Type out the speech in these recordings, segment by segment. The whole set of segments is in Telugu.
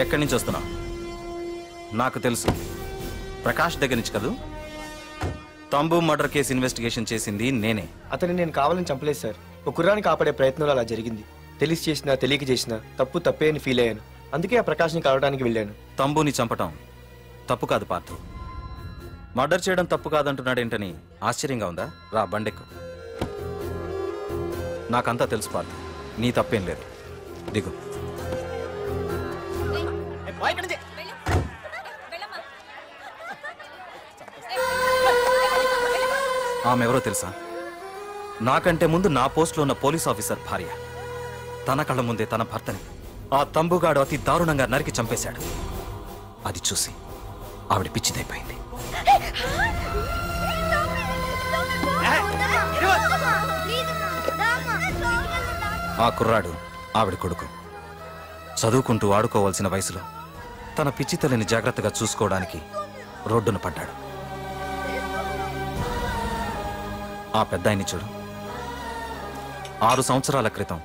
ఎక్కడి నుంచి వస్తున్నావు? నాకు తెలుసు, ప్రకాష్ దగ్గర నుంచి కదూ? తంబు మర్డర్ కేసు ఇన్వెస్టిగేషన్ చేసింది నేనే. అతన్ని నేను కావాలని చంపలేదు సార్. ఒక కుర్రాన్ని కాపాడే ప్రయత్నంలో అలా జరిగింది. తెలిసి చేసినా తెలియక చేసినా తప్పే అని ఫీల్ అయ్యాను. అందుకే ఆ ప్రకాష్ని కలవడానికి వెళ్ళాను. తంబుని చంపటం తప్పు కాదు పార్థు. మర్డర్ చేయడం తప్పు కాదంటున్నాడేంటని ఆశ్చర్యంగా ఉందా? రా బండెక్కు. నాకంతా తెలుసు పార్థు, నీ తప్పేం లేదు. దిగు. ఆమె ఎవరో తెలుసా? నాకంటే ముందు నా పోస్టులో ఉన్న పోలీస్ ఆఫీసర్ భార్య. తన కళ్ళ ముందే తన భర్తని ఆ తంబుగాడు అతి దారుణంగా నరికి చంపేశాడు. అది చూసి ఆవిడ పిచ్చిదైపోయింది. ఆ కుర్రాడు ఆవిడ కొడుకు. చదువుకుంటూ ఆడుకోవాల్సిన వయసులో తన పిచ్చి తల్లిని జాగ్రత్తగా చూసుకోవడానికి రోడ్డున పడ్డాడు. ఆ పెద్దాయన్ని చూడు. 6 సంవత్సరాల క్రితం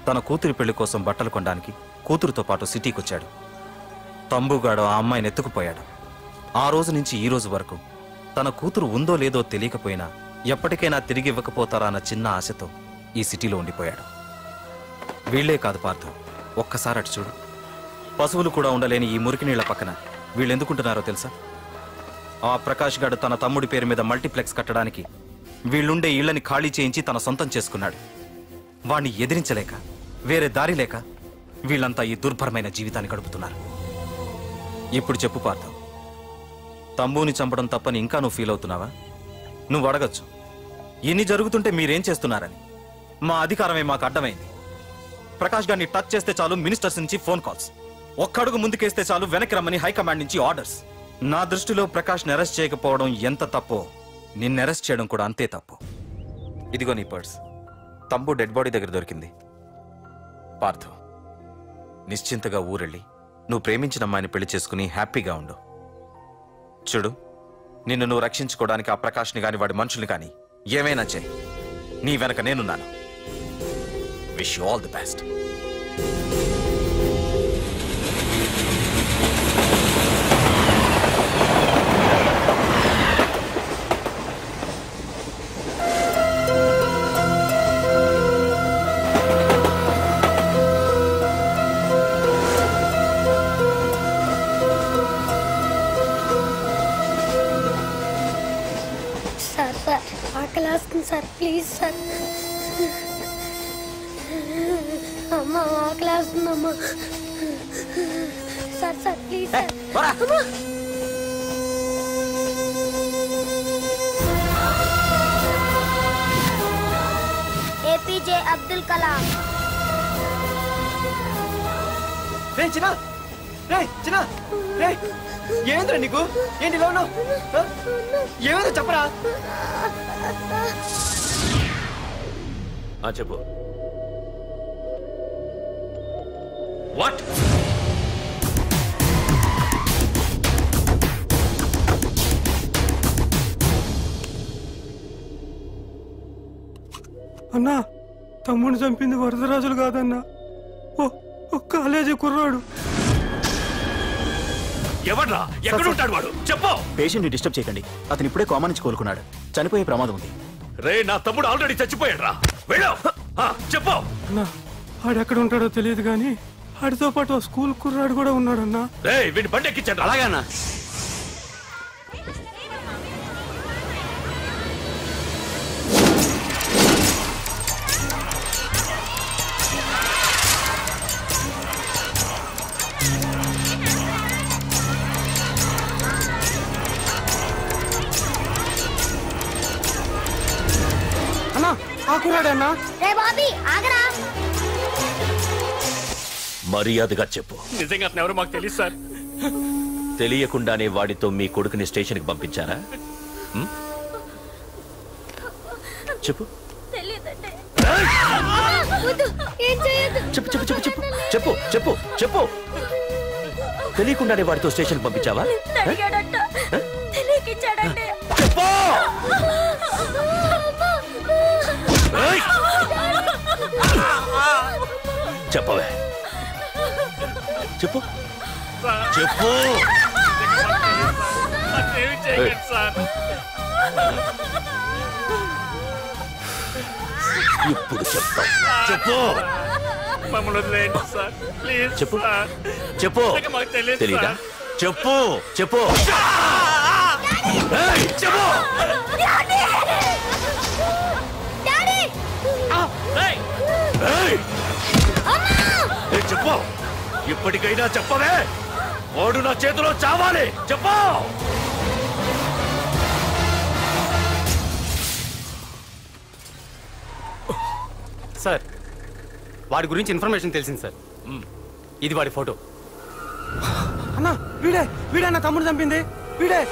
తన కూతురి పెళ్లి కోసం బట్టలు కొనడానికి కూతురుతో పాటు సిటీకి వచ్చాడు. తంబుగాడు ఆ అమ్మాయిని ఎత్తుకుపోయాడు. ఆ రోజు నుంచి ఈ రోజు వరకు తన కూతురు ఉందో లేదో తెలియకపోయినా ఎప్పటికైనా తిరిగి ఇవ్వకపోతారా అన్న చిన్న ఆశతో ఈ సిటీలో ఉండిపోయాడు. వీళ్లే కాదు పార్థు, ఒక్కసారి అటు చూడు. పశువులు కూడా ఉండలేని ఈ మురికి నీళ్ల పక్కన వీళ్ళు ఎందుకుంటున్నారో తెలుసా? ఆ ప్రకాష్ గాడు తన తమ్ముడి పేరు మీద మల్టీప్లెక్స్ కట్టడానికి వీళ్ళుండే ఇళ్లని ఖాళీ చేయించి తన సొంతం చేసుకున్నాడు. వాణ్ణి ఎదిరించలేక వేరే దారి లేక వీళ్ళంతా ఈ దుర్భరమైన జీవితాన్ని గడుపుతున్నారు. ఇప్పుడు చెప్పు పార్థు, తంబుని చంపడం తప్పని ఇంకా నువ్వు ఫీల్ అవుతున్నావా? నువ్వు అడగచ్చు, ఇన్ని జరుగుతుంటే మీరేం చేస్తున్నారని. మా అధికారమే మాకు అడ్డమైంది. ప్రకాష్ గారిని టచ్ చేస్తే చాలు మినిస్టర్స్ నుంచి ఫోన్ కాల్స్, ఒక్కడుగు ముందుకేస్తే చాలు వెనక్కి రమ్మని హైకమాండ్ నుంచి ఆర్డర్స్. నా దృష్టిలో ప్రకాష్ని అరెస్ట్ చేయకపోవడం ఎంత తప్పో నిన్ను అరెస్ట్ చేయడం కూడా అంతే తప్పు. ఇదిగో నీ పర్స్. తంబు డెడ్ బాడీ దగ్గర దొరికింది. పార్థు, నిశ్చింతగా ఊరెళ్ళి నువ్వు ప్రేమించిన అమ్మాయిని పెళ్లి చేసుకుని హ్యాపీగా ఉండు. చూడు, నిన్ను నువ్వు రక్షించుకోవడానికి ఆ ప్రకాష్ని కాని వాడి మనుషుల్ని కానీ ఏమైనా చేయి. నీ వెనక నేనున్నాను. Wish you all the best. Sir please sir. అమ్మ ఆకలేస్తుందమ్మా. Sir sir please sir. APJ Abdul Kalam. ఏంద్రా నీకు? ఏంటి ఇలా ఉన్నావు? ఏమైందో చెప్పరా? చెప్పు. వాట్? అన్నా, తమ్ముడిని చంపింది వరదరాజులు కాదన్నా, ఓ కాలేజీ కుర్రాడు. ఎవడ్రా? ఎక్కడుంటాడు వాడు? చెప్పు. పేషెంట్ ని డిస్టర్బ్ చేయకండి. అతను ఇప్పుడే కోమా నుంచి కోలుకున్నాడు. చనిపోయే ప్రమాదం ఉంది. రే, నా తమ్ముడు ఆల్రెడీ చచ్చిపోయాడు రా. వెళ్ళు. చెప్పు. అన్నా, ఆడెక్కడ ఉంటాడో తెలియదు కానీ ఆడితో పాటు స్కూల్ కుర్రాడు కూడా ఉన్నాడన్నా. రే, వీడిని బండి ఎక్కించండి. అలాగే అన్నా. మర్యాదగా చెప్పు. నిజంగా ఎవరు మాకు తెలియదు సార్. తెలియకుండానే వాడితో మీ కొడుకుని స్టేషన్కి పంపించారా? చెప్పు. చెప్పు చెప్పు చెప్పు చెప్పు చెప్పు చెప్పు. తెలియకుండానే వాడితో స్టేషన్కి పంపించావా? చెప్పు. చెప్పవే, చెప్పు చెప్పు. ఇప్పుడు చెప్తా, చెప్పు. చెప్పు చెప్పు. తెలీదా? చెప్పు చెప్పు చెప్పు. చెప్పు, ఇప్పటికైనా చెప్పవే. వాడు నా చేతిలో చావాలి. చెప్పు. సార్, వాడి గురించి ఇన్ఫర్మేషన్ తెలిసింది సార్. ఇది వాడి ఫోటో. అన్నా, వీడే నా తమ్ముడు చంపింది, వీడే.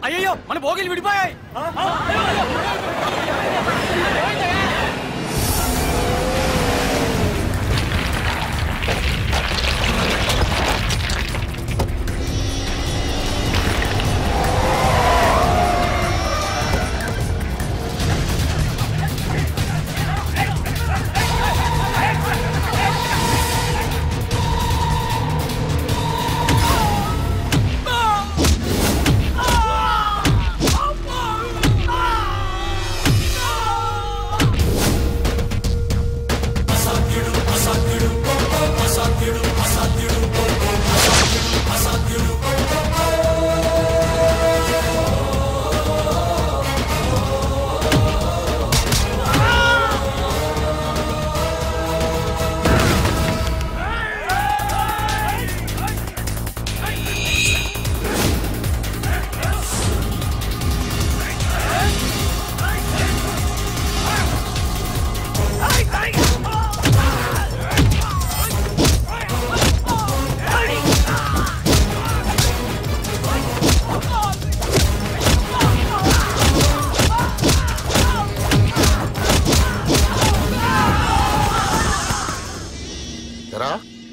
అయ్యో, మన భోగిలు విడిపోయాయి.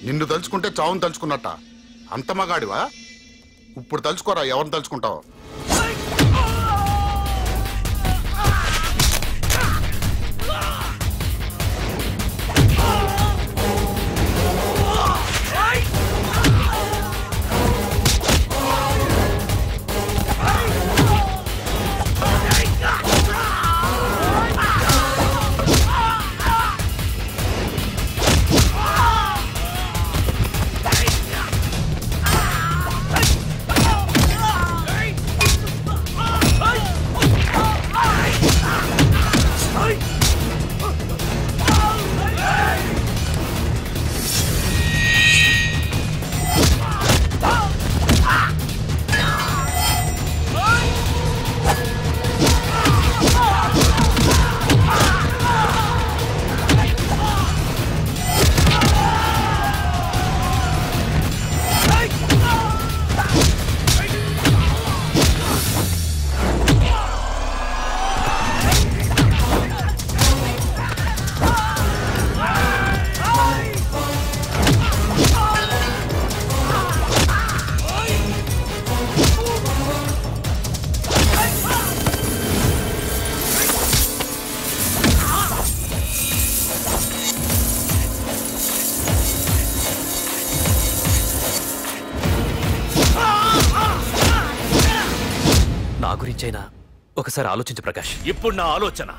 నిన్ను తలుచుకుంటే చావును తలుచుకున్నట్ట. అంత మగాడివా? ఇప్పుడు తలుచుకోరా, ఎవరిని తలుచుకుంటావు? గురించైనా ఒకసారి ఆలోచించు ప్రకాష్. ఇప్పుడు నా ఆలోచన,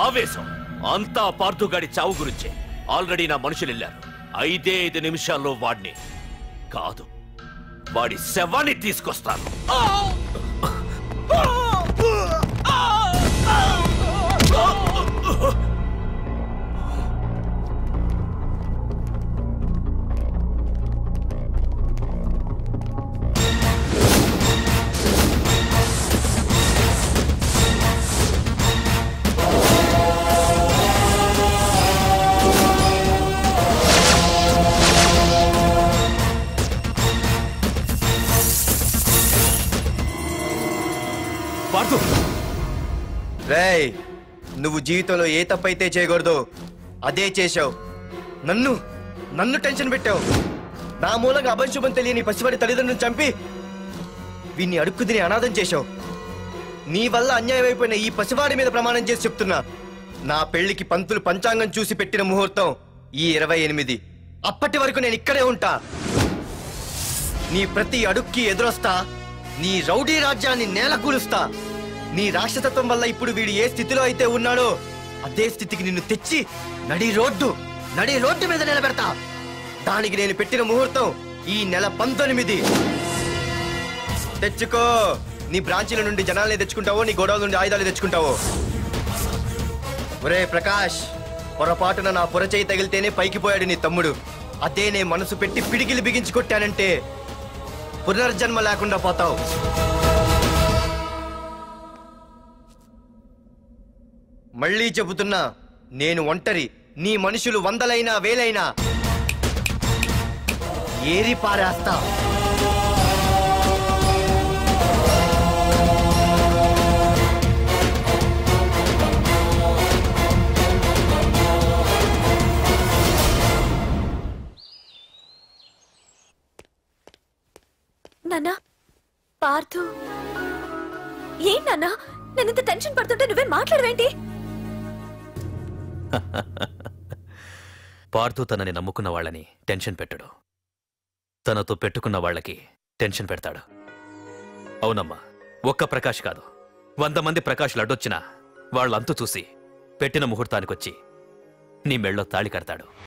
ఆవేశం అంతా పార్థుగాడి చావు గురించే. ఆల్రెడీ నా మనుషులు వెళ్ళారు. 5 నిమిషాల్లో వాడిని కాదు, వాడి శవాన్ని తీసుకొస్తాను. పార్థు, రేయ్, నువ్వు జీవితంలో ఏ తప్పైతే చేయకూడదో అదే చేశావు. నన్ను టెన్షన్ పెట్టావు. నా మూలంగా అభంశుభం తెలియని పసివాడి తల్లిదండ్రులను చంపి వీన్ని అడుక్కు తిని అనాథం చేశావు. నీ వల్ల అన్యాయం అయిపోయిన ఈ పసివాడి మీద ప్రమాణం చేసి చెప్తున్నా, నా పెళ్లికి పంతులు పంచాంగం చూసి పెట్టిన ముహూర్తం ఈ 28. అప్పటి వరకు నేను ఇక్కడే ఉంటా. నీ ప్రతి అడుక్కి ఎదురొస్తా. నీ రౌడీ రాజ్యాన్ని నేలకూలుస్తా. నీ రాక్షసత్వం వల్ల ఇప్పుడు వీడు ఏ స్థితిలో అయితే ఉన్నాడో అదే స్థితికి నిన్ను తెచ్చి నడి రోడ్డు మీద నిలబెడతా. దానికి నేను పెట్టిన ముహూర్తం ఈ నెల 19. తెచ్చుకో. నీ బ్రాంచీల నుండి జనాల్ని తెచ్చుకుంటావో, నీ గోడౌన్ నుండి ఆయుధాలు తెచ్చుకుంటావో. ఒరే ప్రకాష్, పొరపాటున నా పొరచేయి తగిలితేనే పైకి పోయాడు నీ తమ్ముడు. అదే నే మనసు పెట్టి పిడికిలి బిగించి కొట్టానంటే పునర్జన్మ లేకుండా పోతావు. మళ్ళీ చెబుతున్నా, నేను ఒంటరి. నీ మనుషులు 100లైనా 1000లైనా ఏరి పారేస్తా. నాన్నా, పార్థు ఏం నాన్నా? నేను ఇంత టెన్షన్ పడుతుంటే నువ్వేం మాట్లాడవేంటి? పార్థు తనని నమ్ముకున్న వాళ్ళని టెన్షన్ పెట్టడు, తనతో పెట్టుకున్న వాళ్ళకి టెన్షన్ పెడతాడు. అవునమ్మా, ఒక్క ప్రకాష్ కాదు, 100 మంది ప్రకాష్లు అడ్డొచ్చినా వాళ్ళంతు చూసి పెట్టిన ముహూర్తానికొచ్చి నీ మెళ్ళో తాళి కడతాడు.